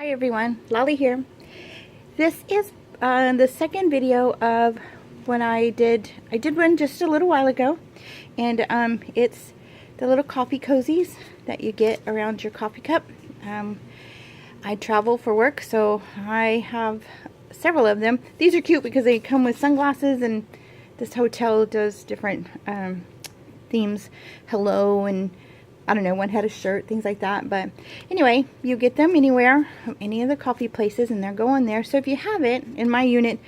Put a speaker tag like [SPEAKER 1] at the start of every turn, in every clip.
[SPEAKER 1] Hi everyone, Lolly here. This is the second video of when I did one just a little while ago, and it's the little coffee cozies that you get around your coffee cup. I travel for work, so I have several of them. These are cute because they come with sunglasses, and this hotel does different themes. Hello, and I don't know, one had a shirt, things like that. But anyway, you get them anywhere, any of the coffee places, and they're going there. So if you have it, in my unit,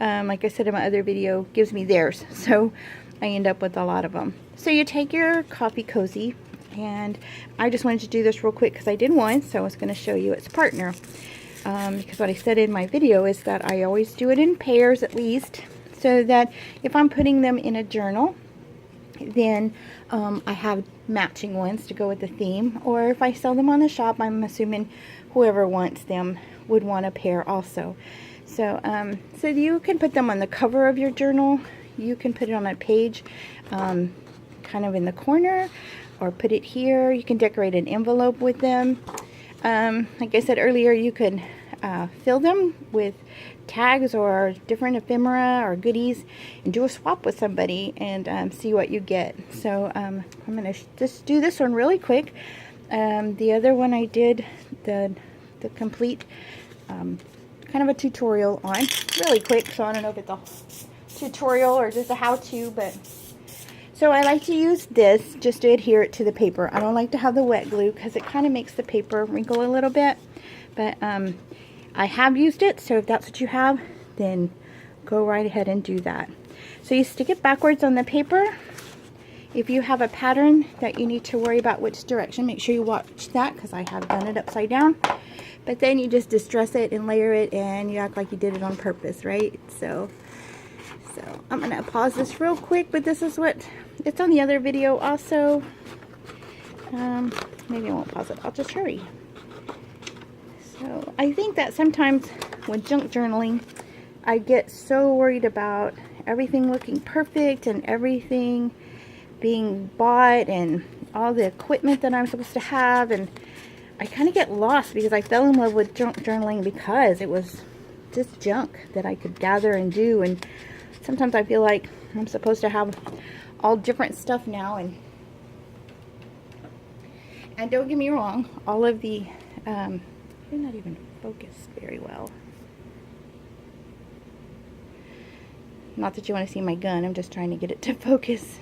[SPEAKER 1] like I said in my other video, gives me theirs. So I end up with a lot of them. So you take your coffee cozy, and I just wanted to do this real quick because I did one, so I was going to show you its partner. Because what I said in my video is that I always do it in pairs at least, so that if I'm putting them in a journal, then I have matching ones to go with the theme, or if I sell them on the shop, I'm assuming whoever wants them would want a pair also. So so you can put them on the cover of your journal, you can put it on a page kind of in the corner, or put it here. You can decorate an envelope with them. Like I said earlier, you could fill them with tags or different ephemera or goodies and do a swap with somebody and see what you get. So I'm going to just do this one really quick. The other one I did the complete kind of a tutorial on really quick, so I don't know if it's a tutorial or just a how-to, but so I like to use this just to adhere it to the paper. I don't like to have the wet glue because it kind of makes the paper wrinkle a little bit, but I have used it, so if that's what you have, then go right ahead and do that. So you stick it backwards on the paper. If you have a pattern that you need to worry about which direction, make sure you watch that, because I have done it upside down. But then you just distress it and layer it, and you act like you did it on purpose, right? So I'm going to pause this real quick, but this is what it's on the other video also. Maybe I won't pause it, I'll just hurry. So I think that sometimes with junk journaling, I get so worried about everything looking perfect and everything being bought and all the equipment that I'm supposed to have, and I kind of get lost because I fell in love with junk journaling because it was just junk that I could gather and do, and sometimes I feel like I'm supposed to have all different stuff now, and don't get me wrong, all of the they're not even focused very well. Not that you want to see my gun, I'm just trying to get it to focus.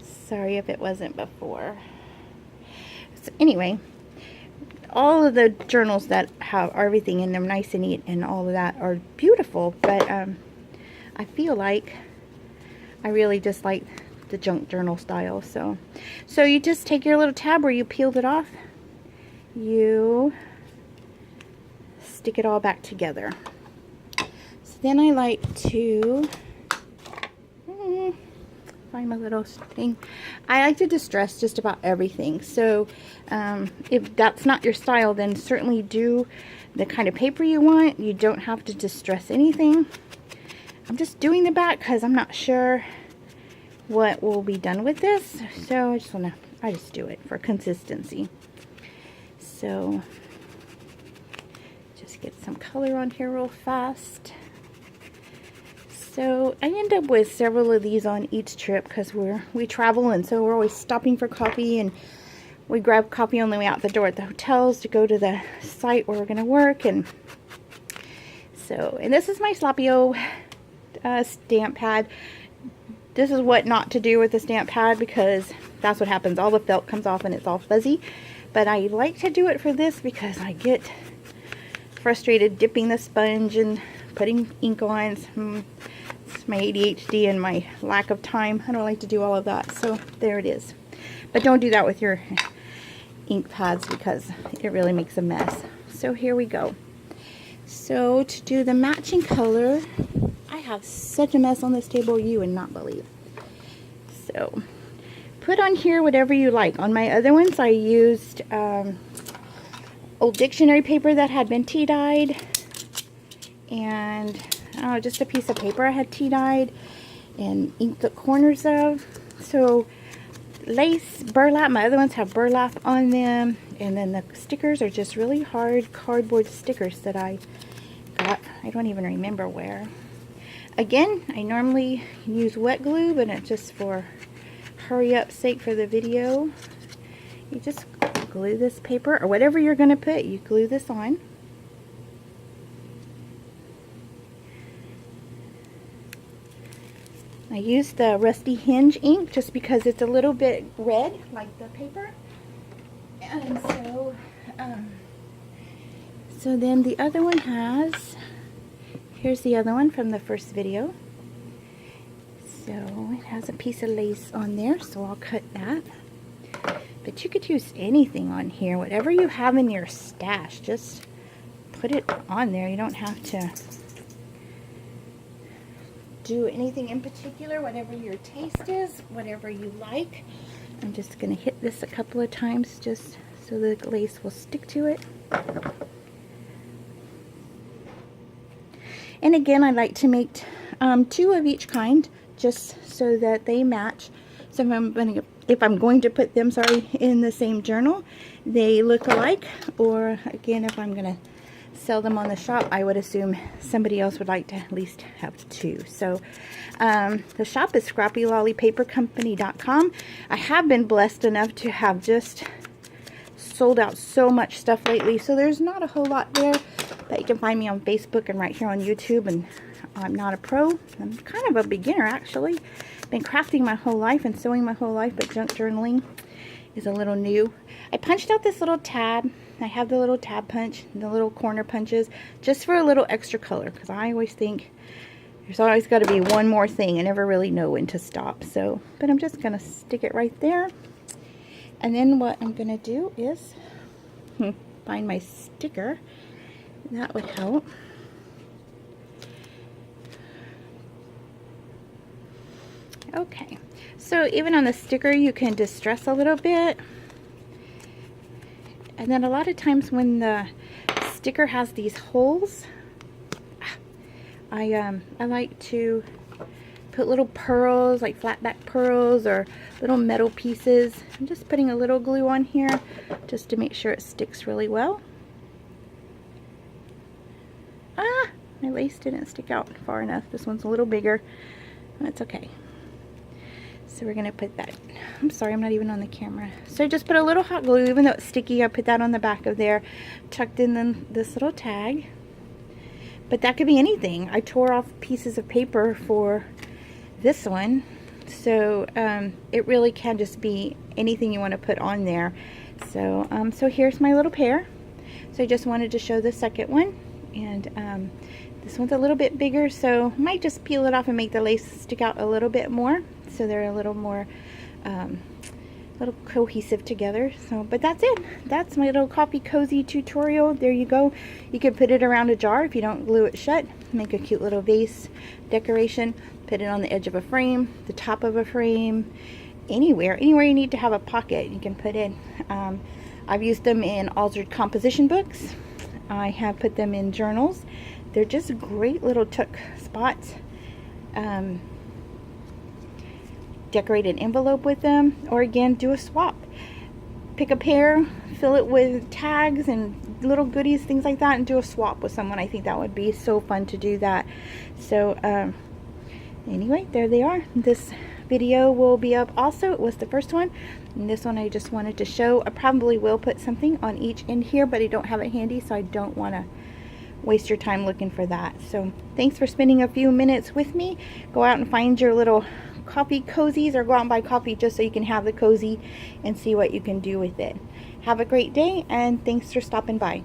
[SPEAKER 1] Sorry if it wasn't before. So anyway, all of the journals that have everything in them nice and neat and all of that are beautiful, but I feel like I really just like the junk journal style. So you just take your little tab where you peeled it off, you stick it all back together. So then I like to find my little thing. I like to distress just about everything. So if that's not your style, then certainly do the kind of paper you want. You don't have to distress anything. I'm just doing the back because I'm not sure what will be done with this, so I just do it for consistency. So just get some color on here real fast. So I end up with several of these on each trip because we travel, and so we're always stopping for coffee, and we grab coffee on the way out the door at the hotels to go to the site where we're going to work. And so, and this is my Sloppy-O stamp pad. This is what not to do with the stamp pad, because that's what happens. All the felt comes off and it's all fuzzy. But I like to do it for this because I get frustrated dipping the sponge and putting ink on. It's my ADHD and my lack of time. I don't like to do all of that. So there it is. But don't do that with your ink pads because it really makes a mess. So here we go. So to do the matching color, I have such a mess on this table you would not believe. So put on here whatever you like. On my other ones I used old dictionary paper that had been tea dyed, and just a piece of paper I had tea dyed and inked the corners of. So lace burlap. My other ones have burlap on them. And then the stickers are just really hard cardboard stickers that I got. I don't even remember where. Again, I normally use wet glue, but it's just for hurry up sake for the video. You just glue this paper, or whatever you're going to put, you glue this on. I use the Rusty Hinge ink just because it's a little bit red, like the paper. And so then the other one has, here's the other one from the first video. So it has a piece of lace on there, so I'll cut that. But you could use anything on here, whatever you have in your stash, just put it on there. You don't have to do anything in particular, whatever your taste is, whatever you like. I'm just going to hit this a couple of times just so the lace will stick to it. And again, I like to make 2 of each kind just so that they match. So if I'm going to put them, in the same journal, they look alike. Or again, if I'm going to sell them on the shop, I would assume somebody else would like to at least have 2. So the shop is scrappylollypapercompany.com. I have been blessed enough to have just sold out so much stuff lately, so there's not a whole lot there. But you can find me on Facebook and right here on YouTube. And I'm not a pro, I'm kind of a beginner actually. Been crafting my whole life and sewing my whole life, but junk journaling is a little new. I punched out this little tab. I have the little tab punch, the little corner punches, just for a little extra color, because I always think there's always got to be one more thing. I never really know when to stop. So, but I'm just going to stick it right there. And then what I'm going to do is find my sticker. That would help. Okay, so even on the sticker you can distress a little bit. And then a lot of times when the sticker has these holes, I like to put little pearls, like flat back pearls or little metal pieces. I'm just putting a little glue on here just to make sure it sticks really well. My lace didn't stick out far enough. This one's a little bigger. That's okay. So we're going to put that, I'm sorry, I'm not even on the camera. So I just put a little hot glue, even though it's sticky, I put that on the back of there, tucked in this little tag. But that could be anything. I tore off pieces of paper for this one. So it really can just be anything you want to put on there. So, so here's my little pair. So I just wanted to show the second one. And this one's a little bit bigger, so I might just peel it off and make the lace stick out a little bit more, so they're a little more little cohesive together. So, but that's it. That's my little coffee cozy tutorial. There you go. You could put it around a jar if you don't glue it shut. Make a cute little vase decoration. Put it on the edge of a frame, the top of a frame, anywhere you need to have a pocket you can put in. I've used them in altered composition books. I have put them in journals. They're just great little tuck spots. Decorate an envelope with them, or again, do a swap. Pick a pair, fill it with tags and little goodies, things like that, and do a swap with someone. I think that would be so fun to do that. So anyway, there they are. This video will be up also. It was the first one, and this one I just wanted to show. I probably will put something on each end here, but I don't have it handy, so I don't want to waste your time looking for that. So thanks for spending a few minutes with me. Go out and find your little coffee cozies, or go out and buy coffee just so you can have the cozy and see what you can do with it. Have a great day, and thanks for stopping by.